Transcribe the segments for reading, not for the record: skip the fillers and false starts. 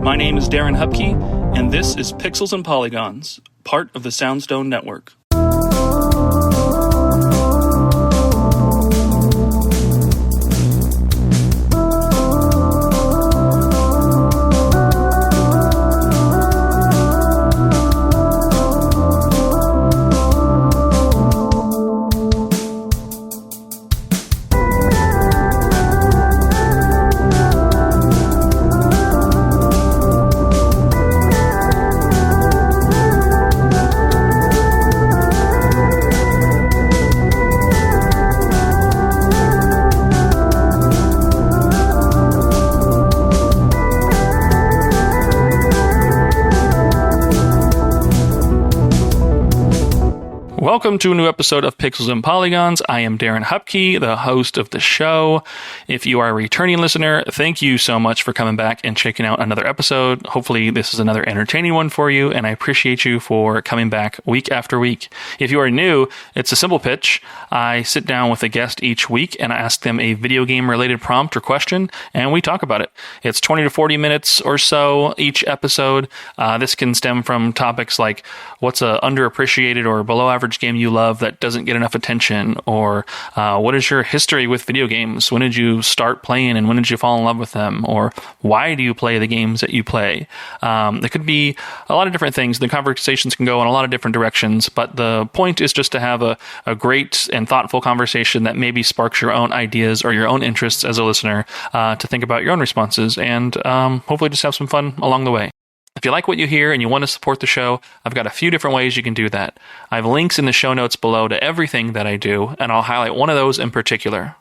My name is Darren Hupke, and this is Pixels and Polygons, part of the Soundstone Network. Welcome to a new episode of Pixels and Polygons. I am Darren Hupke, the host of the show. If you are a returning listener, thank you so much for coming back and checking out another episode. Hopefully this is another entertaining one for you, and I appreciate you for coming back week after week. If you are new, it's a simple pitch. I sit down with a guest each week and I ask them a video game related prompt or question, and we talk about it. It's 20 to 40 minutes or so each episode. This can stem from topics like what's a underappreciated or below average game you love that doesn't get enough attention, or what is your history with video games? When did you start playing and when did you fall in love with them? Or why do you play the games that you play? There could be a lot of different things. The conversations can go in a lot of different directions, but the point is just to have a great and thoughtful conversation that maybe sparks your own ideas or your own interests as a listener to think about your own responses, and hopefully just have some fun along the way. If you like what you hear and you want to support the show, I've got a few different ways you can do that. I have links in the show notes below to everything that I do, and I'll highlight one of those in particular.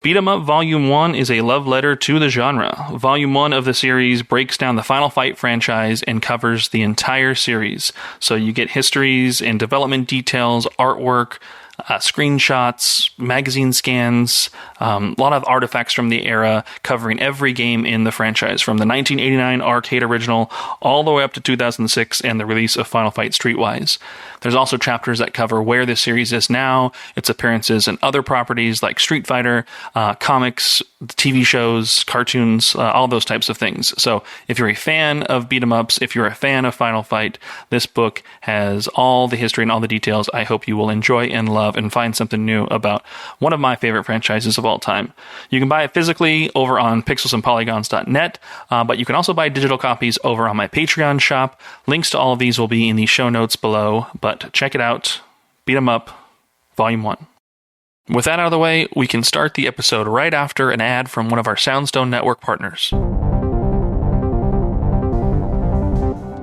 Beat 'em Up Volume 1 is a love letter to the genre. Volume 1 of the series breaks down the Final Fight franchise and covers the entire series. So you get histories and development details, artwork, screenshots, magazine scans, a lot of artifacts from the era covering every game in the franchise, from the 1989 arcade original all the way up to 2006 and the release of Final Fight Streetwise. There's also chapters that cover where this series is now, its appearances in other properties like Street Fighter, comics, TV shows, cartoons, all those types of things. So if you're a fan of beat 'em ups, if you're a fan of Final Fight, this book has all the history and all the details I hope you will enjoy and love and find something new about one of my favorite franchises of all time. You can buy it physically over on pixelsandpolygons.net, but you can also buy digital copies over on my Patreon shop. Links to all of these will be in the show notes below, but check it out. Beat 'em Up, Volume 1. With that out of the way, we can start the episode right after an ad from one of our Soundstone Network partners.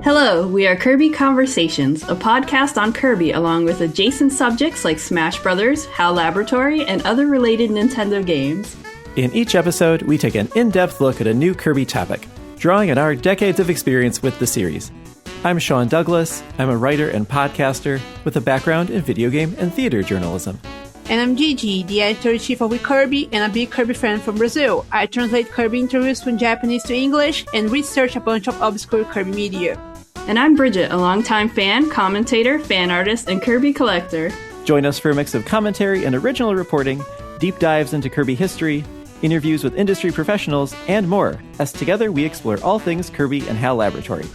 Hello, we are Kirby Conversations, a podcast on Kirby along with adjacent subjects like Smash Brothers, HAL Laboratory, and other related Nintendo games. In each episode, we take an in-depth look at a new Kirby topic, drawing on our decades of experience with the series. I'm Sean Douglas. I'm a writer and podcaster with a background in video game and theater journalism. And I'm Gigi, the editor-in-chief of Kirby and a big Kirby fan from Brazil. I translate Kirby interviews from Japanese to English and research a bunch of obscure Kirby media. And I'm Bridget, a longtime fan, commentator, fan artist, and Kirby collector. Join us for a mix of commentary and original reporting, deep dives into Kirby history, interviews with industry professionals, and more, as together we explore all things Kirby and HAL Laboratory.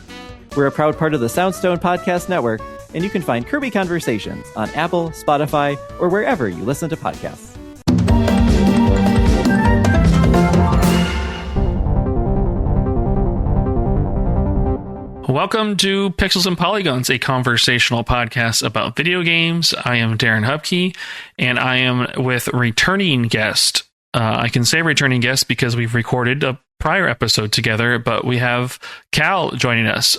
We're a proud part of the Soundstone Podcast Network, and you can find Kirby Conversations on Apple, Spotify, or wherever you listen to podcasts. Welcome to Pixels and Polygons, a conversational podcast about video games. I am Darren Hupke, and I am with returning guest. I can say returning guest because we've recorded a prior episode together, but we have KaL joining us.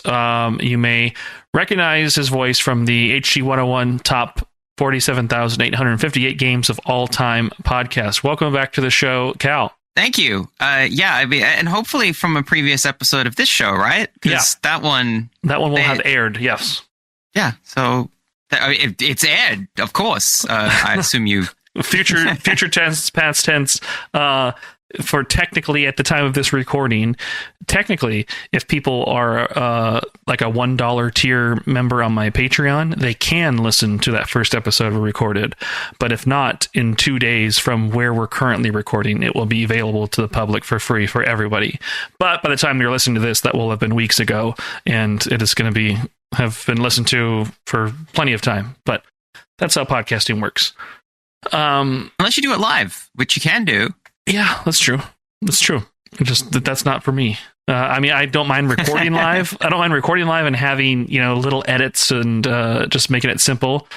You may recognize his voice from the HG101 top 47,858 games of all time podcast. Welcome back to the show, KaL. Thank you. And hopefully from a previous episode of this show, right? Yeah. That one will have aired, yes. Yeah, so it's aired, of course. I assume you... Future tense, past tense. for technically at the time of this recording, technically, if people are like a $1 tier member on my Patreon, they can listen to that first episode we recorded. But if not, in 2 days from where we're currently recording, it will be available to the public for free for everybody. But by the time you're listening to this, that will have been weeks ago, and it is going to have been listened to for plenty of time. But that's how podcasting works. Unless you do it live, which you can do. Yeah, that's true. That's true. That's not for me. I mean, I don't mind recording live. I don't mind recording live and having, little edits and just making it simple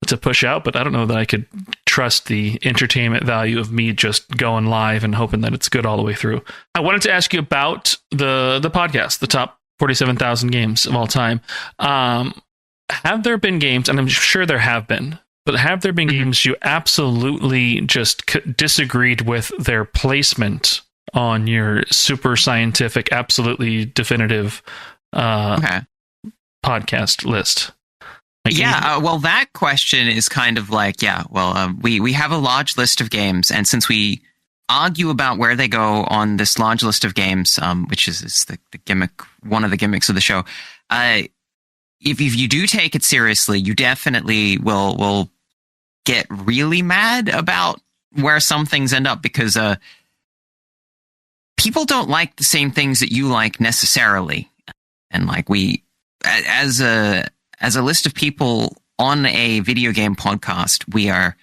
to push out. But I don't know that I could trust the entertainment value of me just going live and hoping that it's good all the way through. I wanted to ask you about the podcast, the top 47,000 games of all time. Have there been games, and I'm sure there have been, but have there been games you absolutely just disagreed with their placement on your super scientific, absolutely definitive podcast list? Well, that question is kind of like, we have a large list of games, and since we argue about where they go on this large list of games, which is the gimmick, one of the gimmicks of the show, if you do take it seriously, you definitely will get really mad about where some things end up, because people don't like the same things that you like necessarily. And like as a list of people on a video game podcast, we are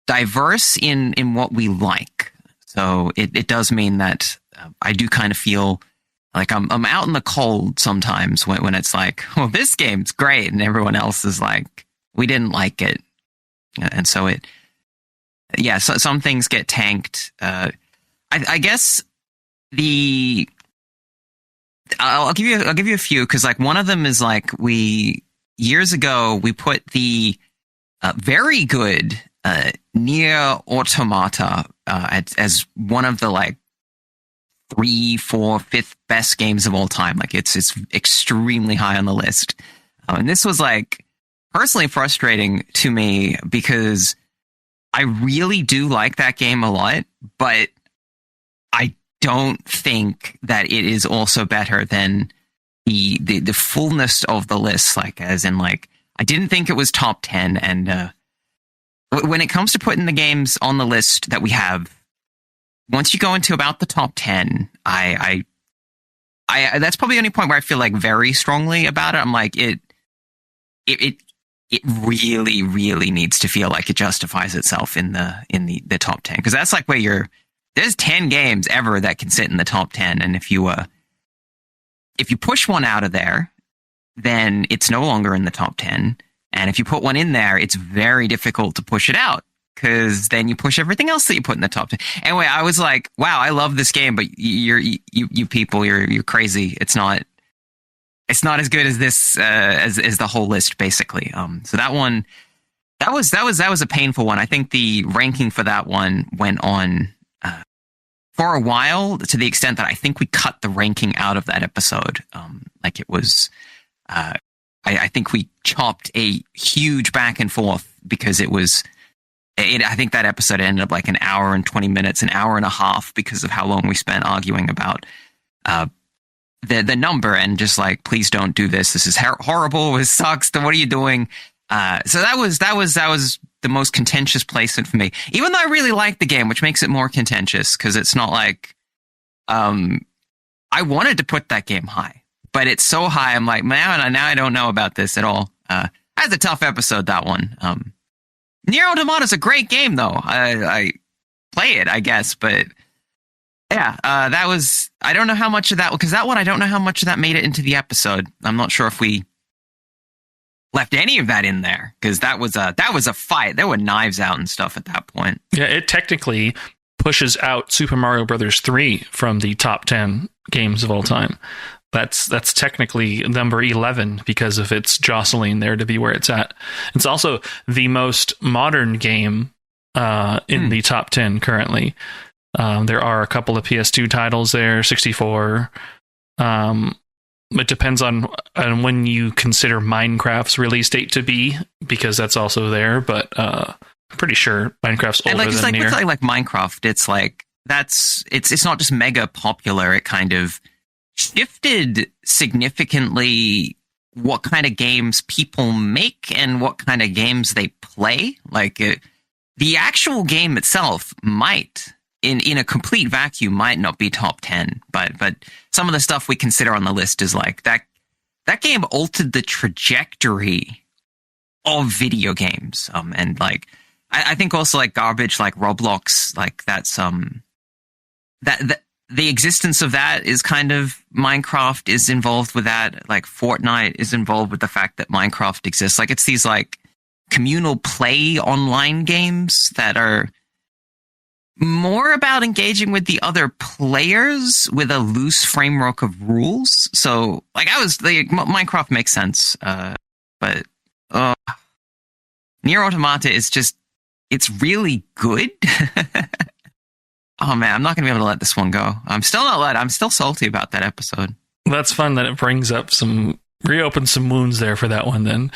diverse in what we like. So it does mean that I do kind of feel like I'm out in the cold sometimes when it's like, well, this game's great, and everyone else is like, we didn't like it. And so so some things get tanked. I guess I'll give you a few, because like one of them is like years ago we put the very good Nier Automata as one of the like 3, 4, 5th best games of all time. Like it's extremely high on the list, and this was like personally frustrating to me because I really do like that game a lot, but I don't think that it is also better than the fullness of the list. Like, as in, like, I didn't think it was top 10. And when it comes to putting the games on the list that we have, once you go into about the top 10, I that's probably the only point where I feel like very strongly about it. I'm like, it really, really needs to feel like it justifies itself in the top 10. Because that's like where there's 10 games ever that can sit in the top 10. And if you push one out of there, then it's no longer in the top 10. And if you put one in there, it's very difficult to push it out, because then you push everything else that you put in the top 10. Anyway, I was like, wow, I love this game, but you people, you're crazy. It's not as good as this, as the whole list, basically. So that one, that was a painful one. I think the ranking for that one went on for a while, to the extent that I think we cut the ranking out of that episode. Like it was, I think we chopped a huge back and forth, because I think that episode ended up like an hour and 20 minutes, an hour and a half, because of how long we spent arguing about the number, and just like, please don't do this. This is horrible. This sucks. What are you doing? So that was the most contentious placement for me, even though I really like the game, which makes it more contentious, because it's not like, I wanted to put that game high, but it's so high. I'm like, man, now I don't know about this at all. That's a tough episode, that one. Nier Automata is a great game, though. I play it, I guess, but yeah, that was, I don't know how much of that, because that one, I don't know how much of that made it into the episode. I'm not sure if we left any of that in there, because that was a fight. There were knives out and stuff at that point. Yeah, it technically pushes out Super Mario Brothers 3 from the top 10 games of all time. That's technically number 11 because of its jostling there to be where it's at. It's also the most modern game in the top 10 currently. There are a couple of PS2 titles there, 64. It depends on when you consider Minecraft's release date to be, because that's also there. But I'm pretty sure Minecraft's older than Nier. With like Minecraft, it's like it's not just mega popular. It kind of shifted significantly what kind of games people make and what kind of games they play. Like the actual game itself might, in a complete vacuum, might not be top 10, but some of the stuff we consider on the list is like that game altered the trajectory of video games. And like I think also like garbage like Roblox, like that's that the existence of that is kind of, Minecraft is involved with that. Like Fortnite is involved with the fact that Minecraft exists. Like it's these like communal play online games that are more about engaging with the other players with a loose framework of rules. So like Minecraft makes sense. But Nier Automata is just, it's really good. Oh man, I'm not going to be able to let this one go. I'm still salty about that episode. That's fun that it brings up reopens some wounds there for that one then.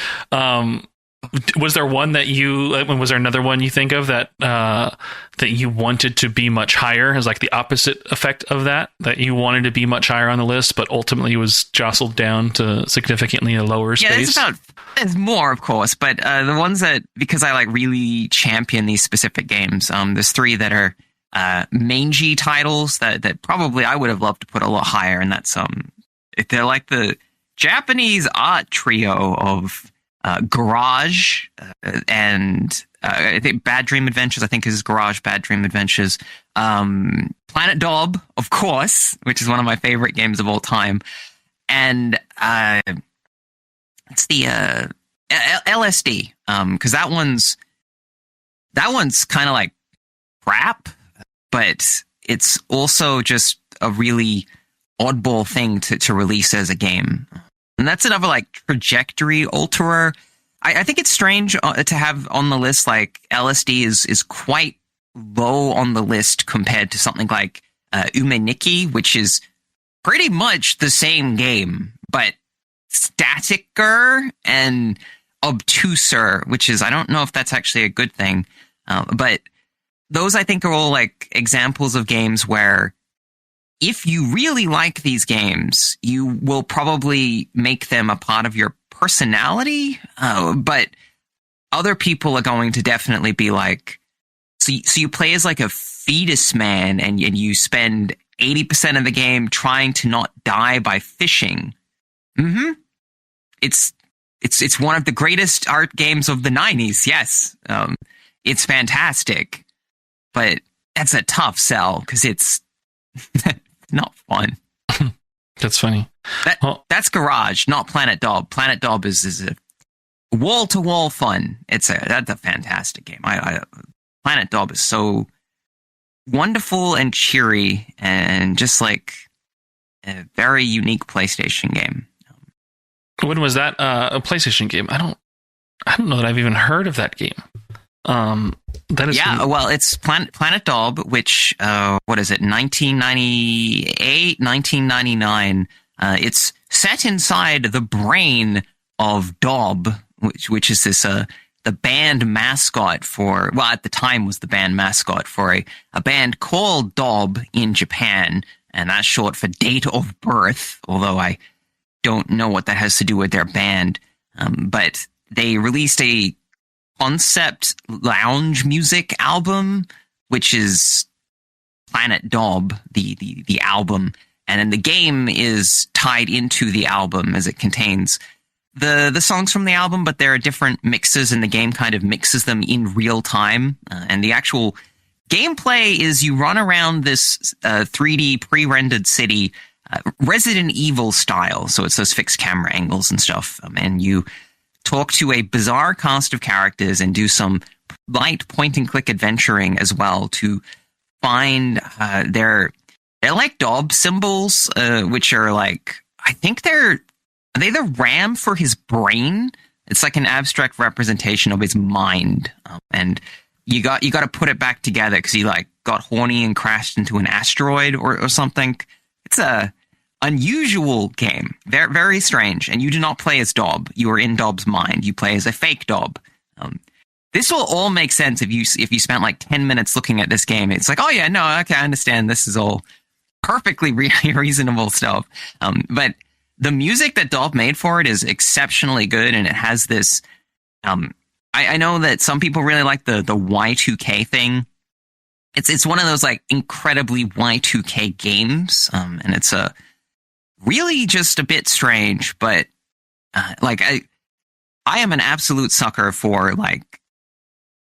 Was there one was there another one you think of that you wanted to be much higher as like the opposite effect of that you wanted to be much higher on the list, but ultimately was jostled down to significantly a lower space? Yeah, there's more, of course, but the ones that, because I like really champion these specific games, there's 3 that are mangy titles that probably I would have loved to put a lot higher, and that's they're like the Japanese art trio of Garage and I think Bad Dream Adventures. I think is Garage, Bad Dream Adventures, Planet Dob, of course, which is one of my favorite games of all time, and it's the LSD, because that one's kind of like crap, but it's also just a really oddball thing to release as a game. And that's another like trajectory alterer. I think it's strange to have on the list, like LSD is quite low on the list compared to something like Umeniki, which is pretty much the same game, but staticer and obtuser, which is, I don't know if that's actually a good thing. But those I think are all like examples of games where if you really like these games, you will probably make them a part of your personality. But other people are going to definitely be like, so you play as like a fetus man and you spend 80% of the game trying to not die by fishing. Mm-hmm. It's one of the greatest art games of the 90s. Yes. It's fantastic, but that's a tough sell because it's not fun. That's funny. That's Garage, not Planet Dob. Planet Dob is a wall-to-wall fun. That's a fantastic game. Planet Dob is so wonderful and cheery and just like a very unique PlayStation game. When was that a PlayStation game? I don't know that I've even heard of that game. Well, it's Planet Dob, which what is it? 1998, 1999. It's set inside the brain of Dob, which is this the band mascot for, well, at the time was the band mascot for a band called Dob in Japan, and that's short for date of birth, although I don't know what that has to do with their band. But they released a concept lounge music album, which is Planet Dob, the album. And then the game is tied into the album as it contains the songs from the album, but there are different mixes and the game kind of mixes them in real time. And the actual gameplay is you run around this 3D pre-rendered city, Resident Evil style. So it's those fixed camera angles and stuff. And you talk to a bizarre cast of characters and do some light point-and-click adventuring as well to find they're like Dob symbols, which are like, I think are they the RAM for his brain? It's like an abstract representation of his mind, and you got to put it back together because he like got horny and crashed into an asteroid or something. It's a unusual game, very very strange, and you do not play as Dob. You are in Dob's mind. You play as a fake Dob. this will all make sense if you spent like 10 minutes looking at this game. It's like, oh yeah, no, okay, I understand. This is all perfectly reasonable stuff. But the music that Dob made for it is exceptionally good, and it has this. I know that some people really like the Y2K thing. It's one of those like incredibly Y2K games, and it's really just a bit strange. But like I am an absolute sucker for like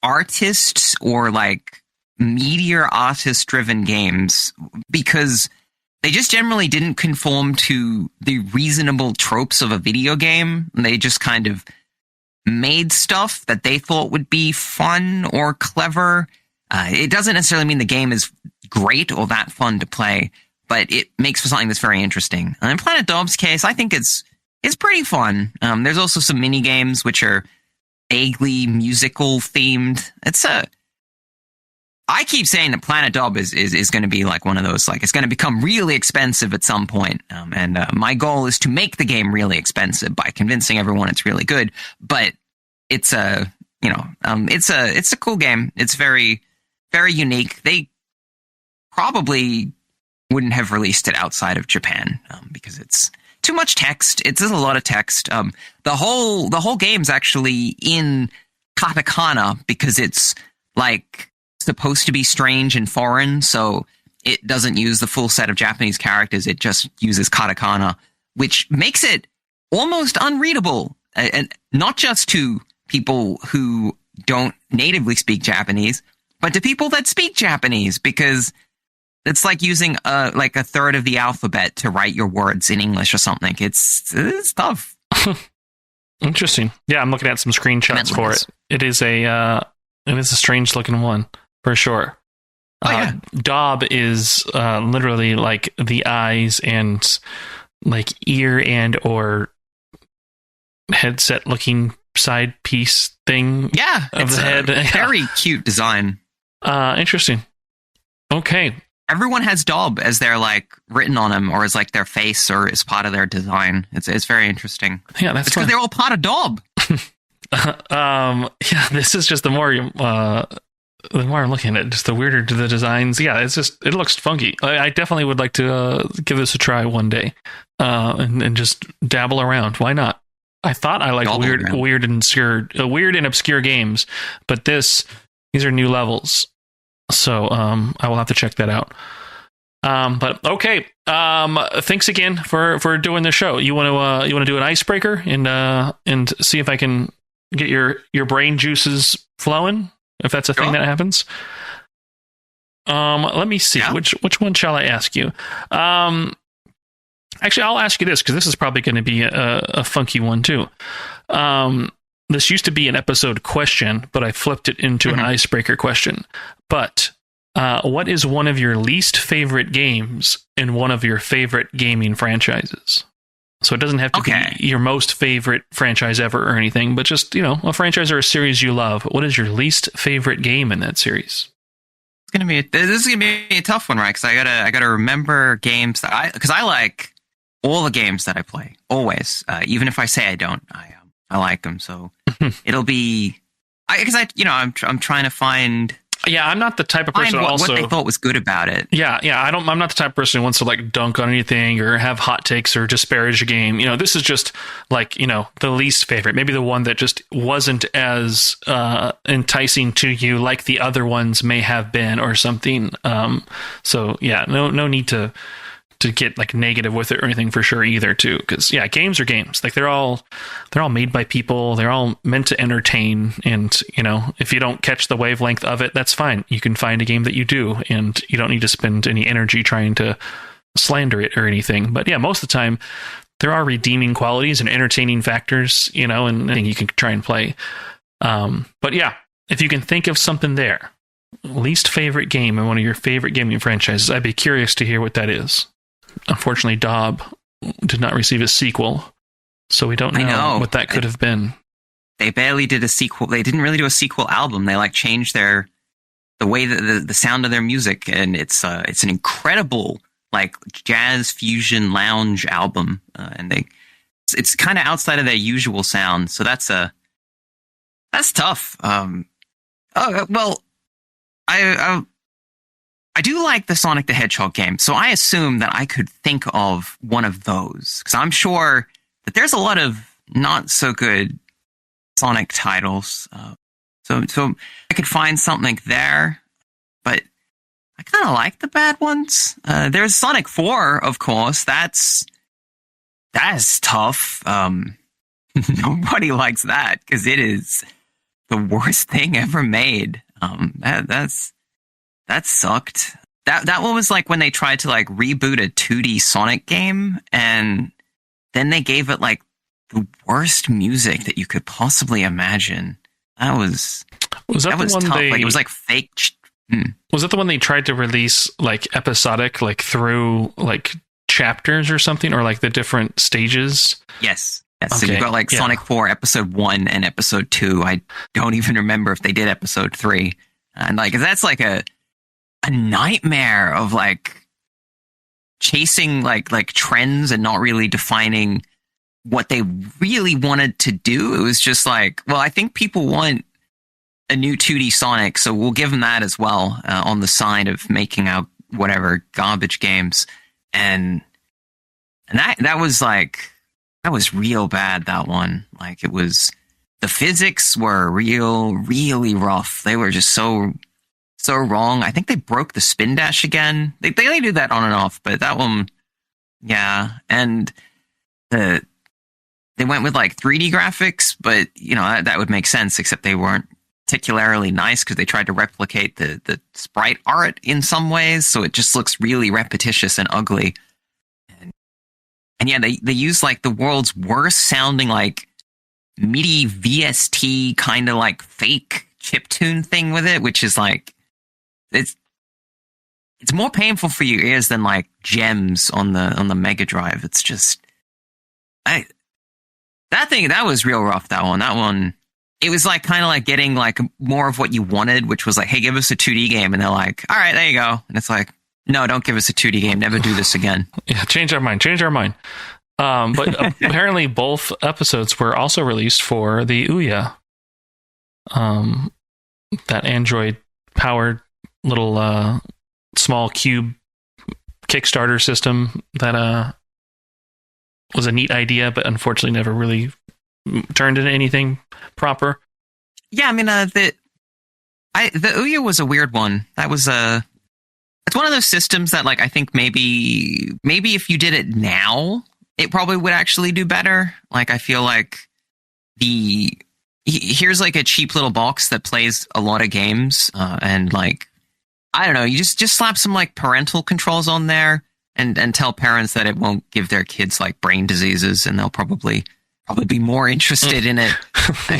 artists or like meteor artist driven games, because they just generally didn't conform to the reasonable tropes of a video game. They just kind of made stuff that they thought would be fun or clever. It doesn't necessarily mean the game is great or that fun to play, but it makes for something that's very interesting. And in Planet Dob's case, I think it's pretty fun. There's also some mini games which are vaguely musical themed. I keep saying that Planet Dob is going to be like one of those, like it's going to become really expensive at some point. And my goal is to make the game really expensive by convincing everyone it's really good. But it's a cool game. It's very, very unique. They probably wouldn't have released it outside of Japan because it's too much text. It's a lot of text. The whole game's actually in katakana because it's like supposed to be strange and foreign, so it doesn't use the full set of Japanese characters. It just uses katakana, which makes it almost unreadable, and not just to people who don't natively speak Japanese, but to people that speak Japanese, because it's like using like a third of the alphabet to write your words in English or something. It's tough. Interesting. Yeah, I'm looking at some screenshots for it. It is a strange looking one. For sure. Oh, yeah. Dob is literally like the eyes and like ear and or headset looking side piece thing. Yeah, of it's the head. Very cute design. Interesting. Okay. Everyone has Dob as their like written on him, or as like their face, or as part of their design. It's very interesting. Yeah, that's because they're all part of Dob. Yeah, this is just the more I'm looking at it, just the weirder the designs. Yeah, it looks funky. I definitely would like to give this a try one day, and just dabble around. Why not? I thought I liked weird and obscure games, but these are new levels, so I will have to check that out. But okay, thanks again for doing the show. You want to do an icebreaker and see if I can get your brain juices flowing, if that's a thing that happens. Let me see. Yeah. Which one shall I ask you? Actually, I'll ask you this, because this is probably going to be a funky one too. This used to be an episode question, but I flipped it into an icebreaker question. But what is one of your least favorite games in one of your favorite gaming franchises? So it doesn't have to be your most favorite franchise ever or anything, but just, a franchise or a series you love. What is your least favorite game in that series? This is gonna be a tough one, right? Because I gotta remember games because I like all the games that I play always, even if I say I don't. I like them, so it'll be I'm trying to find. Yeah, I'm not the type of person what they thought was good about it. Yeah, I'm not the type of person who wants to like dunk on anything or have hot takes or disparage a game. This is just like, the least favorite. Maybe the one that just wasn't as enticing to you like the other ones may have been or something. So yeah, no need to get like negative with it or anything for sure either too, because games are games. Like they're all made by people, they're all meant to entertain, and if you don't catch the wavelength of it, that's fine. You can find a game that you do, and you don't need to spend any energy trying to slander it or anything. But most of the time there are redeeming qualities and entertaining factors, and you can try and play. But if you can think of something there, least favorite game in one of your favorite gaming franchises, I'd be curious to hear what that is. Unfortunately, Dob did not receive a sequel, so we don't know what that could have been. They barely did a sequel. They didn't really do a sequel album. They changed the way that the sound of their music, and it's an incredible jazz fusion lounge album, and it's kind of outside of their usual sound. So that's tough. Oh, well, I do like the Sonic the Hedgehog game, so I assume that I could think of one of those, because I'm sure that there's a lot of not so good Sonic titles. So I could find something there, but I kind of like the bad ones. There's Sonic 4, of course. That's tough. Nobody likes that because it is the worst thing ever made. That sucked. That one was like when they tried to like reboot a 2D Sonic game, and then they gave it like the worst music that you could possibly imagine. That was that the one tough. they, like it was like fake. Was that the one they tried to release like episodic, like through like chapters or something, or like the different stages? Yes. Okay. So you've got like Sonic 4 episode 1 and episode 2. I don't even remember if they did episode 3. And like that's like a nightmare of like chasing like trends and not really defining what they really wanted to do. It was just like, well, I think people want a new 2D Sonic, so we'll give them that as well on the side of making out whatever garbage games. And that was like, that was real bad, that one. Like, it was, the physics were really rough. They were just so wrong. I think they broke the spin dash again. They do that on and off, but that one, yeah. And they went with like 3D graphics, but you know, that would make sense, except they weren't particularly nice because they tried to replicate the sprite art in some ways. So it just looks really repetitious and ugly. And yeah, they use like the world's worst sounding like MIDI VST kind of like fake chiptune thing with it, which is like, it's more painful for your ears than like Gems on the Mega Drive. It's just, that was real rough. That one, it was like kind of like getting like more of what you wanted, which was like, hey, give us a 2D game. And they're like, all right, there you go. And it's like, no, don't give us a 2D game. Never do this again. Yeah, change our mind. But apparently both episodes were also released for the Ouya. That Android-powered little small cube Kickstarter system that was a neat idea, but unfortunately never really turned into anything proper. Yeah, I mean, the Ouya was a weird one. That was it's one of those systems that, like, I think maybe if you did it now, it probably would actually do better. Like, I feel like here's like a cheap little box that plays a lot of games, and like, I don't know, you just slap some like parental controls on there and tell parents that it won't give their kids like brain diseases, and they'll probably be more interested in it.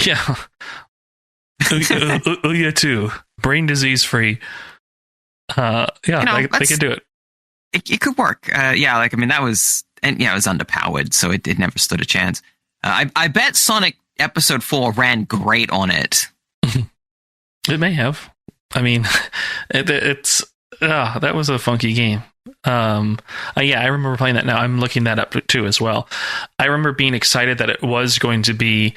Yeah. Ouya 2, brain disease free. Yeah, you know, they could do it. It could work. Yeah, like, I mean, that was, and yeah, it was underpowered, so it never stood a chance. I bet Sonic Episode 4 ran great on it. It may have. I mean, that was a funky game. Yeah, I remember playing that now. I'm looking that up too as well. I remember being excited that it was going to be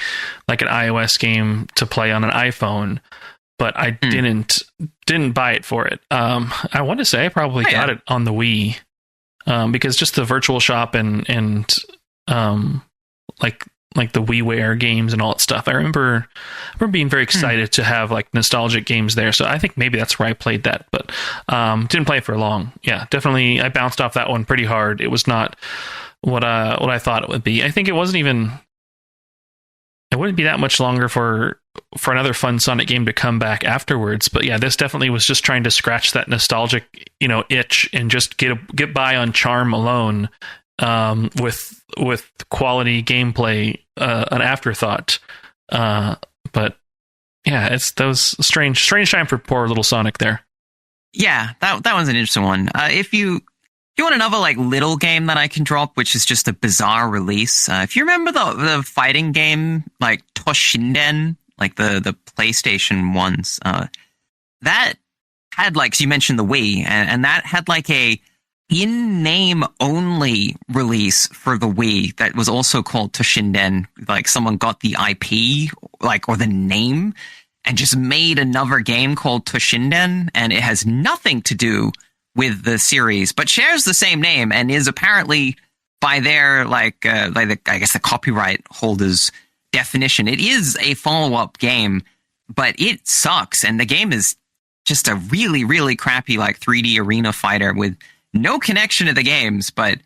like an iOS game to play on an iPhone, but I didn't buy it for it. I want to say I probably got it on the Wii, because just the Virtual Shop and like the WiiWare games and all that stuff. I remember being very excited to have like nostalgic games there. So I think maybe that's where I played that, but didn't play it for long. Yeah, definitely. I bounced off that one pretty hard. It was not what I thought it would be. I think it wouldn't be that much longer for another fun Sonic game to come back afterwards. But yeah, this definitely was just trying to scratch that nostalgic, itch and just get by on charm alone, with quality gameplay, an afterthought. But yeah, that was strange time for poor little Sonic there. Yeah, that one's an interesting one. If you want another like little game that I can drop, which is just a bizarre release, if you remember the fighting game like Toshinden, like the PlayStation ones, that had, like, so you mentioned the Wii, and that had like a in-name only release for the Wii that was also called Toshinden. Like, someone got the IP, like, or the name, and just made another game called Toshinden, and it has nothing to do with the series, but shares the same name and is apparently by their I guess the copyright holders' definition, it is a follow-up game, but it sucks, and the game is just a really, really crappy 3D arena fighter with no connection to the games, but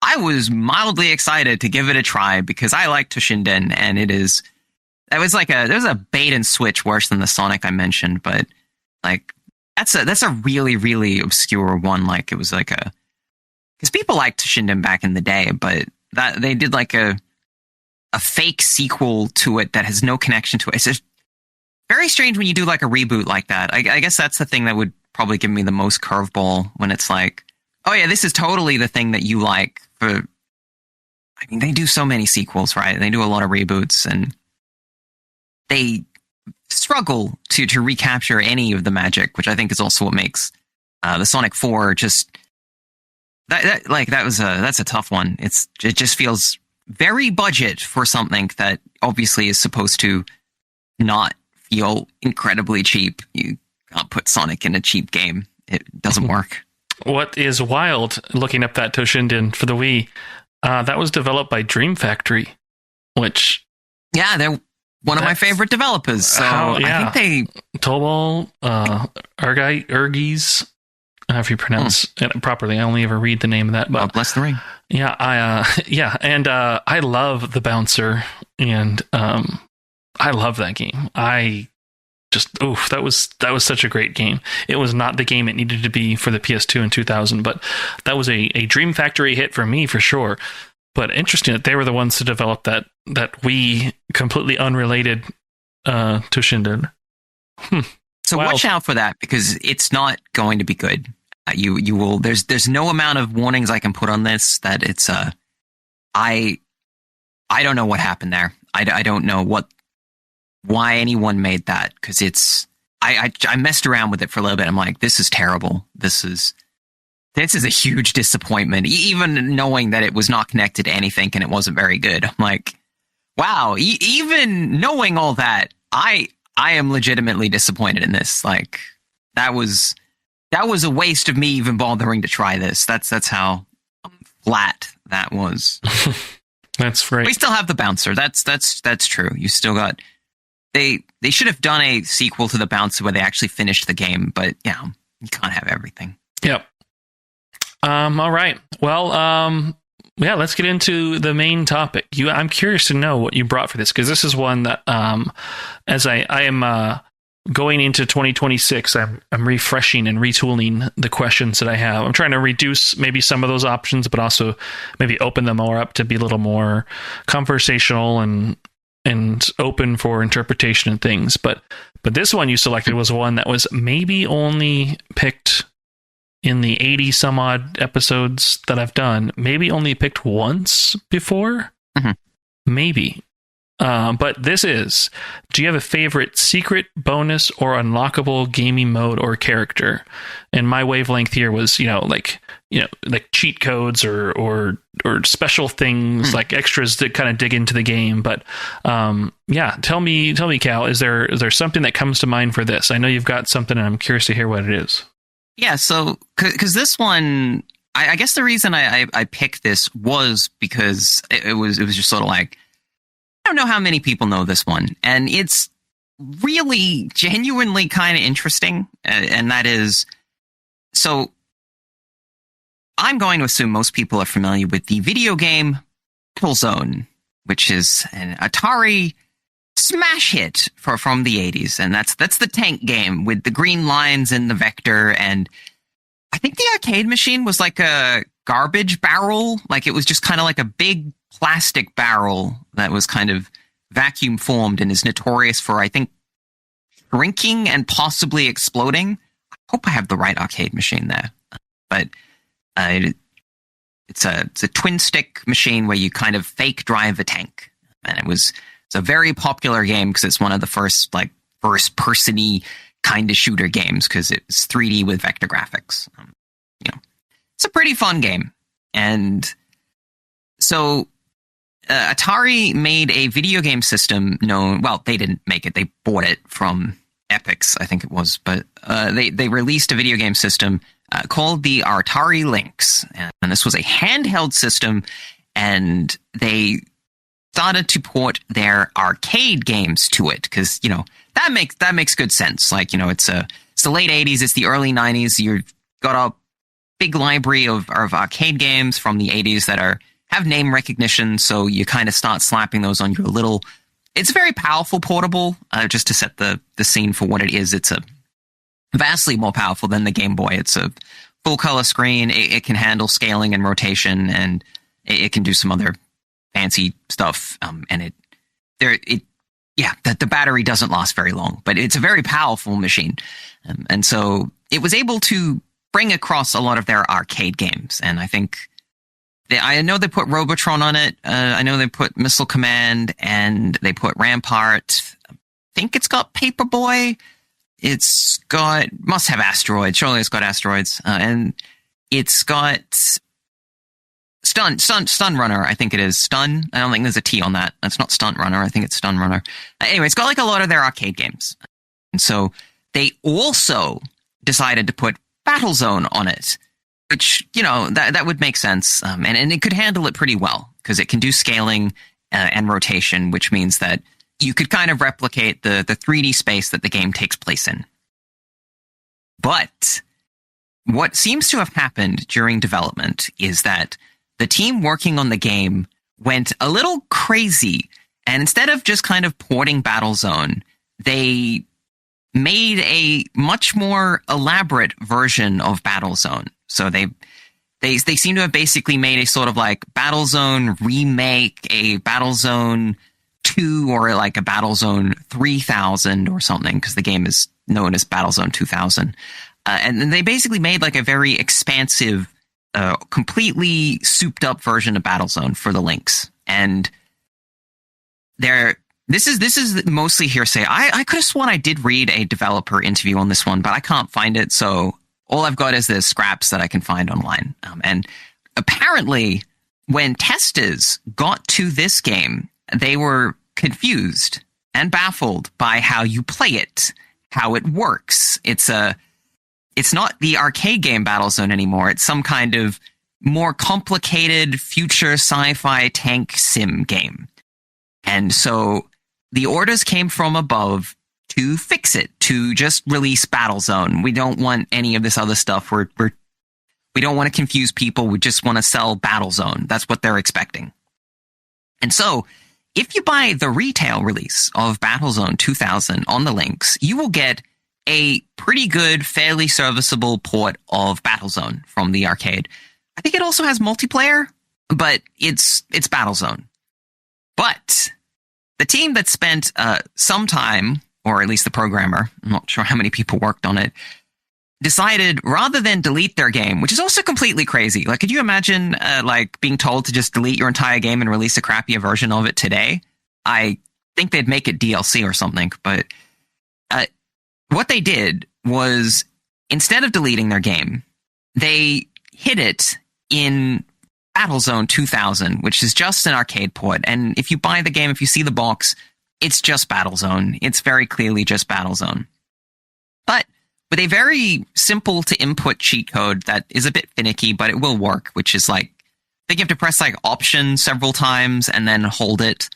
I was mildly excited to give it a try because I like Toshinden, and there's a bait and switch worse than the Sonic I mentioned, but that's a really, really obscure one. It was because people liked Toshinden back in the day, but that they did a fake sequel to it that has no connection to it. It's just very strange when you do a reboot like that. I guess that's the thing that would probably give me the most curveball when it's oh yeah, this is totally the thing that you like. They do so many sequels, right? They do a lot of reboots, and they struggle to recapture any of the magic, which I think is also what makes the Sonic 4 just that's a tough one. It just feels very budget for something that obviously is supposed to not feel incredibly cheap. You can't put Sonic in a cheap game. It doesn't work. What is wild, looking up that Toshinden for the Wii, that was developed by Dream Factory, which... Yeah, they're one of my favorite developers. So I think they... Tobal, Urgies, if you pronounce it properly. I only ever read the name of that. But bless the ring. Yeah, I love the bouncer, and I love that game. That was such a great game. It was not the game it needed to be for the PS2 in 2000, but that was a Dream Factory hit for me for sure. But interesting that they were the ones to develop that Wii completely unrelated Toshinden. So watch out for that, because it's not going to be good. You will. There's no amount of warnings I can put on this that it's I don't know what happened there. I don't know why anyone made that, because it's I messed around with it for a little bit. I'm like, this is terrible. This is a huge disappointment. Even knowing that it was not connected to anything and it wasn't very good, I'm like, wow. Even knowing all that, I am legitimately disappointed in this. That was a waste of me even bothering to try this. That's how flat that was. That's great. We still have the bouncer. That's true. You still got. They should have done a sequel to the bouncer where they actually finished the game, but yeah, you can't have everything. Yep. All right. Well, let's get into the main topic. I'm curious to know what you brought for this, because this is one that, as I am going into 2026, I'm refreshing and retooling the questions that I have. I'm trying to reduce maybe some of those options, but also maybe open them more up to be a little more conversational and open for interpretation and things. But this one you selected was one that was maybe only picked in the 80 some odd episodes that I've done, maybe only picked once before. Mm-hmm. Maybe. But this is, do you have a favorite secret, bonus, or unlockable gaming mode or character? And my wavelength here was, like cheat codes or special things, like extras that kind of dig into the game. But tell me, KaL, is there something that comes to mind for this? I know you've got something, and I'm curious to hear what it is. Yeah, so because this one, I guess the reason I picked this was because it was just sort of like, I don't know how many people know this one, and it's really genuinely kind of interesting, and that is, so I'm going to assume most people are familiar with the video game BattleZone, which is an Atari smash hit from the 80s, and that's the tank game with the green lines and the vector, and I think the arcade machine was like a garbage barrel, it was just kind of like a big plastic barrel that was kind of vacuum formed and is notorious for, I think, shrinking and possibly exploding. I hope I have the right arcade machine there, but it's a twin stick machine where you kind of fake drive a tank, and it's a very popular game because it's one of the first person-y kind of shooter games because it's 3D with vector graphics. It's a pretty fun game, and so Atari made a video game system known. Well, they didn't make it; they bought it from Epics, I think it was, but they released a video game system called the Atari Lynx, and this was a handheld system, and they started to port their arcade games to it because that makes good sense. Like it's the late 80s, it's the early 90s. You've got a big library of arcade games from the 80s that have name recognition, so you kind of start slapping those on your little. It's a very powerful portable. Just to set the scene for what it is, it's a vastly more powerful than the Game Boy. It's a full color screen. It can handle scaling and rotation, and it can do some other fancy stuff. And the battery doesn't last very long, but it's a very powerful machine. And so it was able to bring across a lot of their arcade games. And I think I know they put Robotron on it. I know they put Missile Command, and they put Rampart. I think it's got Paperboy. Must have Asteroids. Surely it's got Asteroids. And it's got Stun Runner, I think it is. Stun. I don't think there's a T on that. That's not Stunt Runner. I think it's Stun Runner. Anyway, it's got like a lot of their arcade games. And so they also decided to put BattleZone on it, which, that would make sense. And it could handle it pretty well because it can do scaling and rotation, which means that you could kind of replicate the 3D space that the game takes place in. But what seems to have happened during development is that the team working on the game went a little crazy, and instead of just kind of porting BattleZone, they made a much more elaborate version of BattleZone. So they seem to have basically made a sort of like BattleZone remake, a BattleZone 2, or like a BattleZone 3000 or something, because the game is known as BattleZone 2000. And then they basically made like a very expansive, completely souped up version of BattleZone for the Lynx. And this is mostly hearsay. I could have sworn I did read a developer interview on this one, but I can't find it. So all I've got is the scraps that I can find online. And apparently when testers got to this game, they were confused and baffled by how you play it, how it works. It's not the arcade game BattleZone anymore. It's some kind of more complicated future sci-fi tank sim game. And so the orders came from above to fix it, to just release BattleZone. We don't want any of this other stuff. We don't want to confuse people. We just want to sell BattleZone. That's what they're expecting. And so if you buy the retail release of BattleZone 2000 on the Lynx, you will get a pretty good, fairly serviceable port of BattleZone from the arcade. I think it also has multiplayer, but it's BattleZone. But the team that spent some time, or at least the programmer, I'm not sure how many people worked on it, decided rather than delete their game, which is also completely crazy. Like, could you imagine like being told to just delete your entire game and release a crappier version of it today? I think they'd make it DLC or something. But what they did was, instead of deleting their game, they hid it in BattleZone 2000, which is just an arcade port. And if you buy the game, if you see the box, it's just BattleZone. It's very clearly just BattleZone. But with a very simple to input cheat code that is a bit finicky, but it will work, which is like, I think you have to press like Option several times and then hold it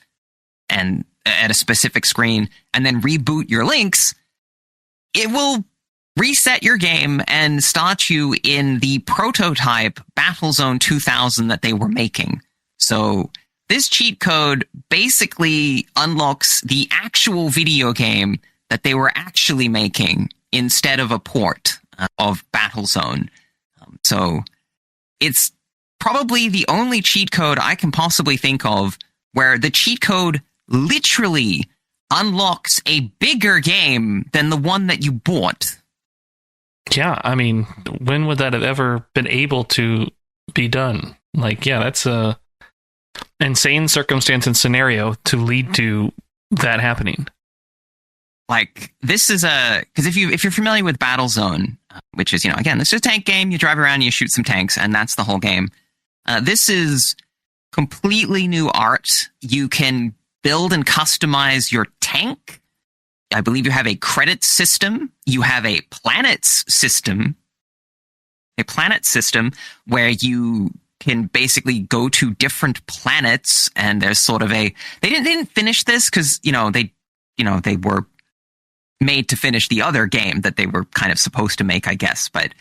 and at a specific screen and then reboot your Lynx. It will reset your game and start you in the prototype BattleZone 2000 that they were making. So this cheat code basically unlocks the actual video game that they were actually making instead of a port of BattleZone. So it's probably the only cheat code I can possibly think of where the cheat code literally unlocks a bigger game than the one that you bought. Yeah, I mean, when would that have ever been able to be done? Like, yeah, that's a insane circumstance and scenario to lead to that happening. Like, this is because if you're familiar with BattleZone, which is, again, this is a tank game. You drive around, you shoot some tanks, and that's the whole game. This is completely new art. You can build and customize your tank. I believe you have a credit system. You have a planets system. A planet system where you can basically go to different planets, and there's sort of a they didn't finish this because they were made to finish the other game that they were kind of supposed to make, I guess. But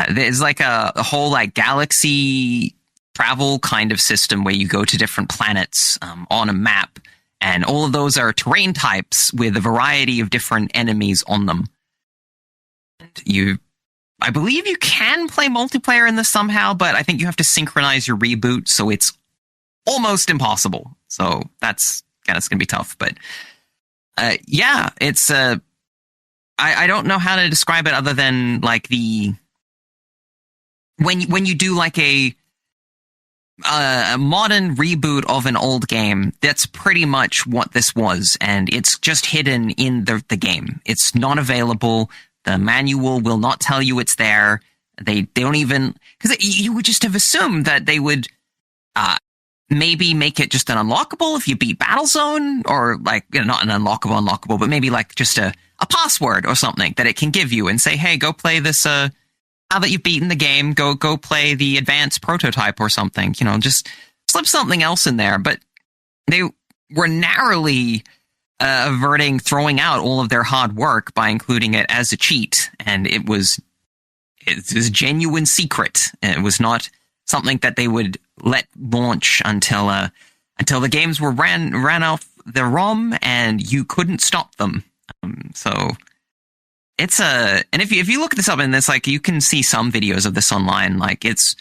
there's like a whole like galaxy travel kind of system where you go to different planets on a map, and all of those are terrain types with a variety of different enemies on them. And I believe you can play multiplayer in this somehow, but I think you have to synchronize your reboot, so it's almost impossible. So that's going to be tough. But yeah, it's I don't know how to describe it other than like when you do like a modern reboot of an old game, that's pretty much what this was, and it's just hidden in the game. It's not available. The manual will not tell you it's there. They don't even, because you would just have assumed that they would maybe make it just an unlockable if you beat BattleZone, or like, not an unlockable, but maybe like just a password or something that it can give you and say, hey, go play this. Now that you've beaten the game, go play the advanced prototype or something. Just slip something else in there. But they were narrowly averting throwing out all of their hard work by including it as a cheat, and it was a genuine secret. It was not something that they would let launch until the games were ran off the ROM and you couldn't stop them. So it's and if you look this up, and it's like you can see some videos of this online, like it's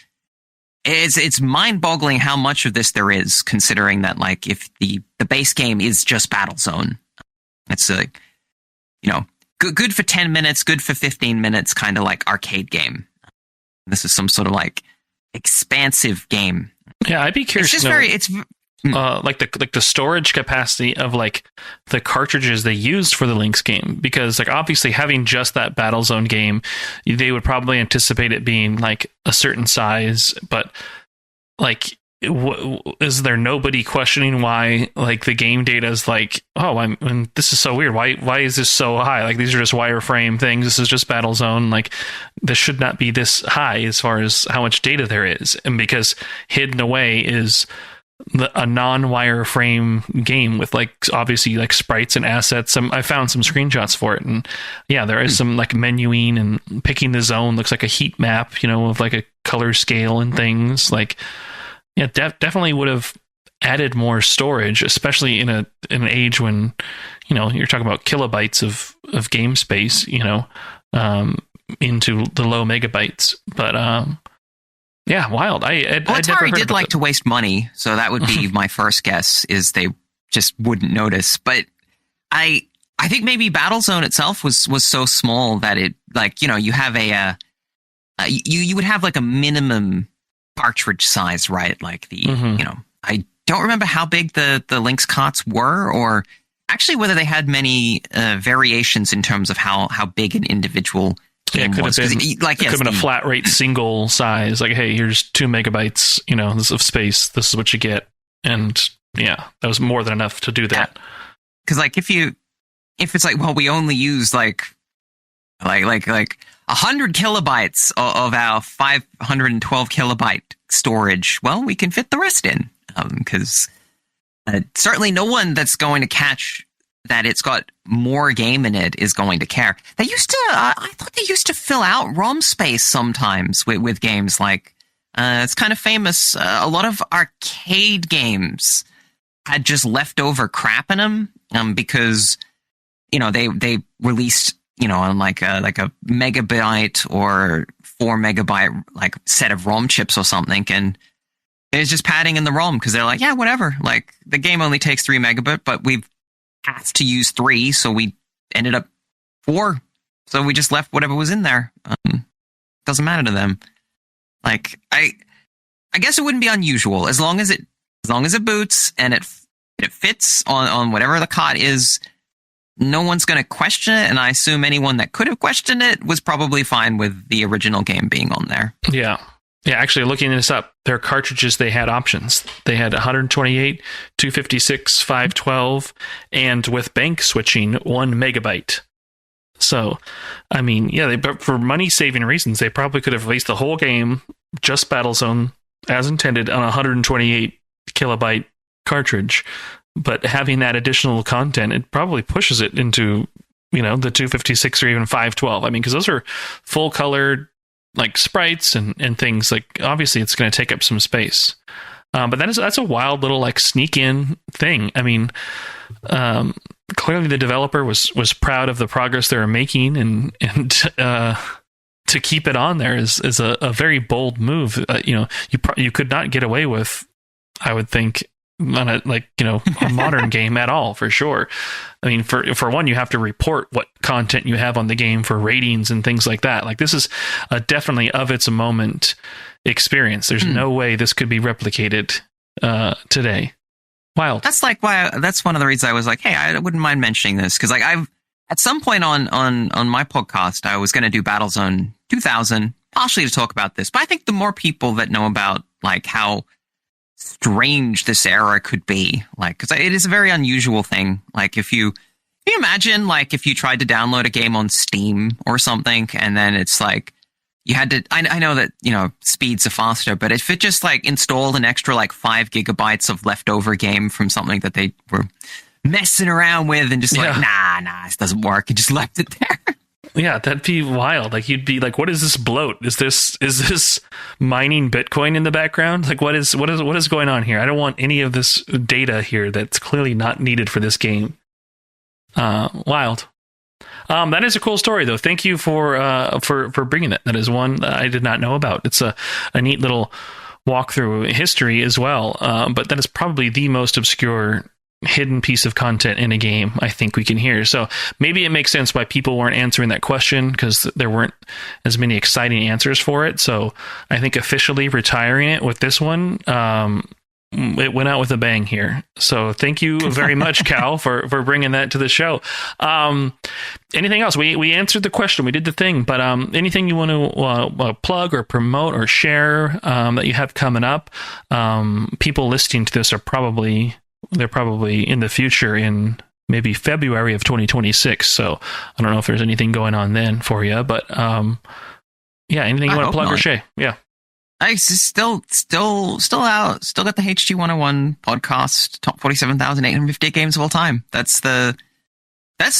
mind-boggling how much of this there is, considering that like if the base game is just BattleZone, it's like, good for 10 minutes, good for 15 minutes, kind of like arcade game. This is some sort of like expansive game. Yeah, I'd be curious. It's just like the storage capacity of like the cartridges they used for the Lynx game, because like obviously having just that BattleZone game, they would probably anticipate it being like a certain size, but like is there nobody questioning why like the game data is like, this is so weird, why is this so high, like these are just wireframe things, this is just BattleZone, like this should not be this high as far as how much data there is, and because hidden away is a non-wireframe game with like obviously like sprites and assets. I found some screenshots for it, and yeah, there is some like menuing and picking the zone looks like a heat map, with like a color scale and things. Like, yeah, definitely would have added more storage, especially in an age when you're talking about kilobytes of game space, into the low megabytes. But yeah, wild. Atari did like to waste money, so that would be my first guess, is they just wouldn't notice. But I think maybe BattleZone itself was so small that it, like, you have you would have like a minimum cartridge size, right? Like I don't remember how big the Lynx carts were, or actually whether they had many variations in terms of how big an individual game was. It could have been a flat rate single size, like, hey, here's 2 megabytes, this of space, this is what you get. And yeah, that was more than enough to do that. Because like if it's like, well, we only use like 100 kilobytes of our 512 kilobyte storage, well, we can fit the rest in, because certainly no one that's going to catch that it's got more game in it is going to care. They used to, I thought they used to fill out ROM space sometimes with games. Like, it's kind of famous. A lot of arcade games had just leftover crap in them, because, they released, on like a megabyte or 4 megabyte like set of ROM chips or something, and it's just padding in the ROM because they're like, yeah, whatever. Like, the game only takes 3 megabit, but we've asked to use 3, so we ended up 4. So we just left whatever was in there. Doesn't matter to them. Like, I guess it wouldn't be unusual as long as it boots and it fits on whatever the cart is. No one's going to question it, and I assume anyone that could have questioned it was probably fine with the original game being on there. Yeah. Yeah, actually, looking this up, their cartridges, they had options. They had 128, 256, 512, and with bank switching, 1 megabyte. So, I mean, yeah, but for money-saving reasons, they probably could have released the whole game, just BattleZone, as intended, on a 128 kilobyte cartridge. But having that additional content, it probably pushes it into, the 256 or even 512. I mean, because those are full-colored, like, sprites and things. Like, obviously, it's going to take up some space. But that's a wild little, like, sneak-in thing. I mean, clearly the developer was proud of the progress they were making, and to keep it on there is a very bold move. You could not get away with, I would think, on a modern game at all, for sure. I mean, for one, you have to report what content you have on the game for ratings and things like that. Like, this is a definitely of its moment experience. There's no way this could be replicated today. Wild. That's one of the reasons I was like, hey, I wouldn't mind mentioning this, because like I've at some point on my podcast, I was going to do BattleZone 2000, partially to talk about this, but I think the more people that know about like how strange this era could be, like, because it is a very unusual thing. Like, if you imagine, like, if you tried to download a game on Steam or something, and then it's like you had to, I know that, speeds are faster, but if it just like installed an extra like 5 gigabytes of leftover game from something that they were messing around with and just like, nah, this doesn't work, and just left it there. Yeah, that'd be wild. Like, you'd be like, what is this bloat? Is this mining Bitcoin in the background? Like, what is going on here? I don't want any of this data here that's clearly not needed for this game. Wild. That is a cool story, though. Thank you for bringing it. That is one I did not know about. It's a neat little walk through history as well. But that is probably the most obscure hidden piece of content in a game I think we can hear. So maybe it makes sense why people weren't answering that question, because there weren't as many exciting answers for it. So I think officially retiring it with this one, it went out with a bang here. So thank you very much, KaL, for bringing that to the show. Anything else? We answered the question. We did the thing. But anything you want to plug or promote or share that you have coming up? People listening to this are probably in the future, in maybe February of 2026. So I don't know if there's anything going on then for you. But anything you want to plug or share? Yeah. I still out. Still got the HG101 podcast, top 47,850 games of all time. That's the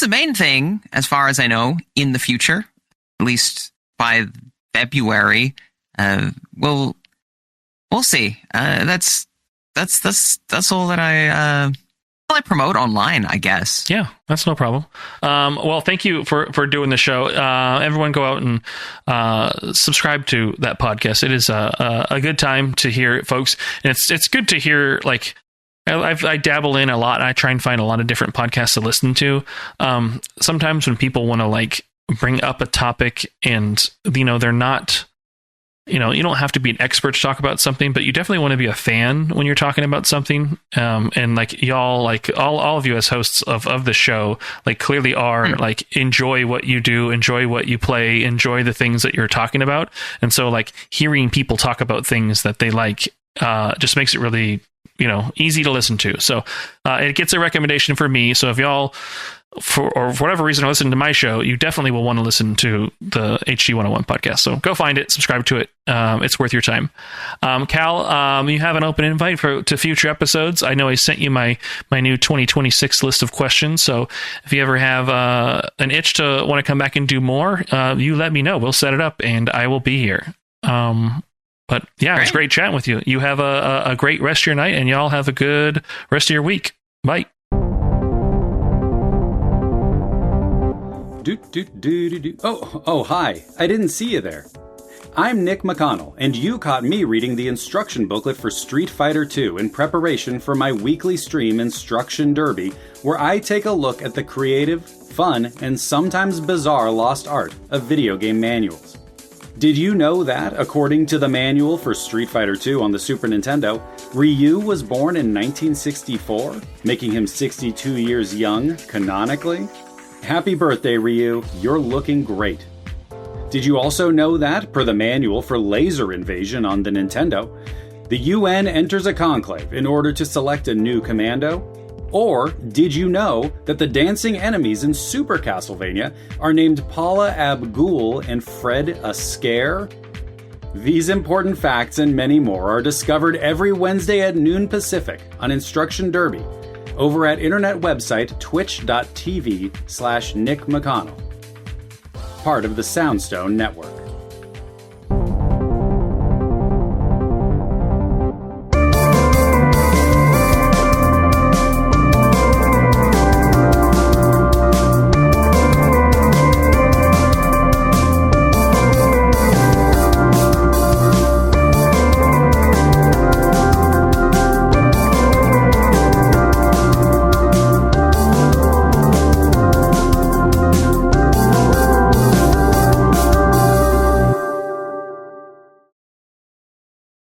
main thing, as far as I know, in the future, at least by February. We'll see. That's all that I promote online, I guess. Yeah, that's no problem. Well, thank you for doing the show. Everyone go out and subscribe to that podcast. It is a good time to hear it, folks. And it's good to hear, like, I dabble in a lot. I try and find a lot of different podcasts to listen to. Sometimes when people want to, like, bring up a topic and, they're not... you don't have to be an expert to talk about something, but you definitely want to be a fan when you're talking about something. And like y'all, like all of you as hosts of the show, like clearly are like, enjoy what you do, enjoy what you play, enjoy the things that you're talking about. And so like hearing people talk about things that they like, just makes it really, easy to listen to. So, it gets a recommendation for me. So if y'all, for whatever reason, listen to my show, you definitely will want to listen to the HG101 podcast. So go find it, subscribe to it. It's worth your time. KaL, you have an open invite to future episodes. I know I sent you my new 2026 list of questions. So if you ever have an itch to want to come back and do more, you let me know. We'll set it up and I will be here. But yeah, It's great chatting with you. You have a great rest of your night, and y'all have a good rest of your week. Bye. Oh, hi. I didn't see you there. I'm Nick McConnell, and you caught me reading the instruction booklet for Street Fighter II in preparation for my weekly stream Instruction Derby, where I take a look at the creative, fun, and sometimes bizarre lost art of video game manuals. Did you know that, according to the manual for Street Fighter II on the Super Nintendo, Ryu was born in 1964, making him 62 years young, canonically? Happy birthday, Ryu. You're looking great. Did you also know that, per the manual for Laser Invasion on the Nintendo, the UN enters a conclave in order to select a new commando? Or did you know that the dancing enemies in Super Castlevania are named Paula Ab Ghul and Fred Askare? These important facts and many more are discovered every Wednesday at noon Pacific on Instruction Derby over at internet website twitch.tv/Nick McConnell. Part of the Soundstone Network.